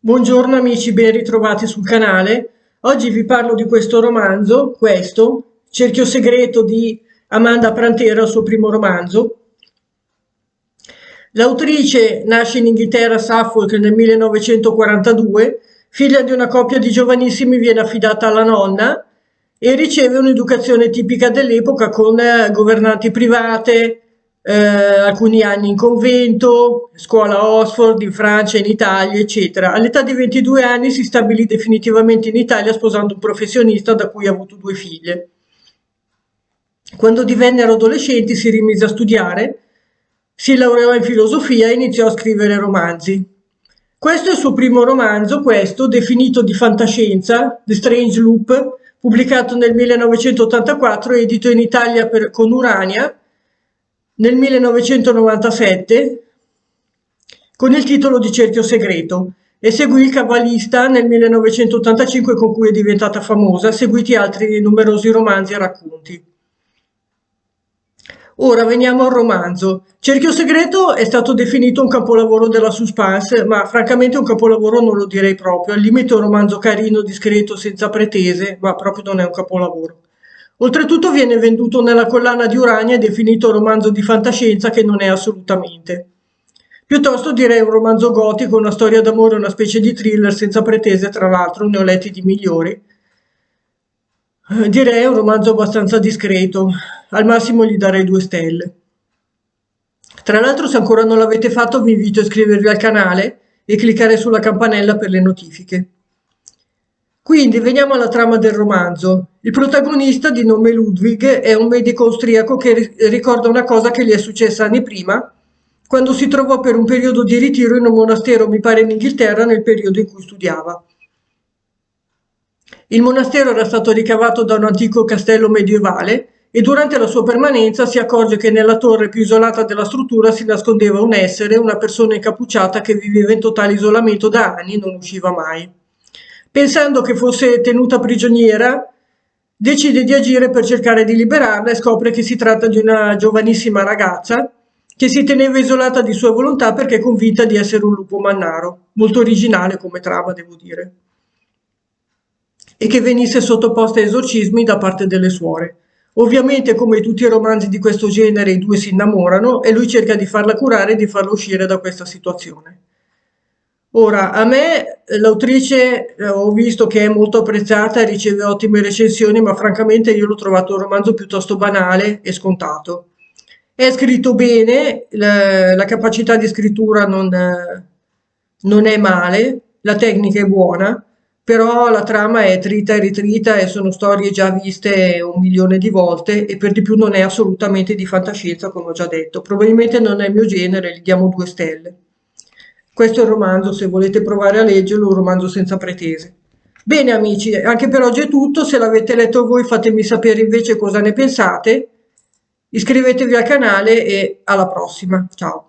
Buongiorno amici, ben ritrovati sul canale. Oggi vi parlo di questo romanzo, Cerchio segreto di Amanda Prantera, il suo primo romanzo. L'autrice nasce in Inghilterra, a Suffolk, nel 1942, figlia di una coppia di giovanissimi, viene affidata alla nonna e riceve un'educazione tipica dell'epoca con governanti private, alcuni anni in convento, scuola a Oxford, in Francia, in Italia, eccetera. All'età di 22 anni si stabilì definitivamente in Italia sposando un professionista da cui ha avuto due figlie. Quando divennero adolescenti si rimise a studiare, si laureò in filosofia e iniziò a scrivere romanzi. Questo è il suo primo romanzo, definito di fantascienza, The Strange Loop, pubblicato nel 1984 e edito in Italia con Urania nel 1997 con il titolo di Cerchio segreto e seguì Il Cabalista nel 1985 con cui è diventata famosa, seguiti altri numerosi romanzi e racconti. Ora veniamo al romanzo. Cerchio segreto è stato definito un capolavoro della suspense, ma francamente un capolavoro non lo direi proprio, al limite un romanzo carino, discreto, senza pretese, ma proprio non è un capolavoro. Oltretutto viene venduto nella collana di Urania e definito romanzo di fantascienza che non è assolutamente. Piuttosto direi un romanzo gotico, una storia d'amore, una specie di thriller senza pretese, tra l'altro ne ho letti di migliori. Direi un romanzo abbastanza discreto, al massimo gli darei 2 stelle. Tra l'altro, se ancora non l'avete fatto, vi invito a iscrivervi al canale e cliccare sulla campanella per le notifiche. Quindi veniamo alla trama del romanzo. Il protagonista, di nome Ludwig, è un medico austriaco che ricorda una cosa che gli è successa anni prima, quando si trovò per un periodo di ritiro in un monastero, mi pare in Inghilterra, nel periodo in cui studiava. Il monastero era stato ricavato da un antico castello medievale e durante la sua permanenza si accorge che nella torre più isolata della struttura si nascondeva un essere, una persona incappucciata che viveva in totale isolamento da anni e non usciva mai. Pensando che fosse tenuta prigioniera, decide di agire per cercare di liberarla e scopre che si tratta di una giovanissima ragazza che si teneva isolata di sua volontà perché è convinta di essere un lupo mannaro, molto originale come trama, devo dire, e che venisse sottoposta a esorcismi da parte delle suore. Ovviamente, come tutti i romanzi di questo genere, i due si innamorano e lui cerca di farla curare e di farla uscire da questa situazione. Ora, a me l'autrice ho visto che è molto apprezzata e riceve ottime recensioni, ma francamente io l'ho trovato un romanzo piuttosto banale e scontato. È scritto bene, la capacità di scrittura non è male, la tecnica è buona, però la trama è trita e ritrita e sono storie già viste 1 milione di volte e per di più non è assolutamente di fantascienza, come ho già detto. Probabilmente non è il mio genere, gli diamo 2 stelle. Questo è il romanzo, se volete provare a leggerlo, un romanzo senza pretese. Bene amici, anche per oggi è tutto, se l'avete letto voi fatemi sapere invece cosa ne pensate, iscrivetevi al canale e alla prossima, ciao!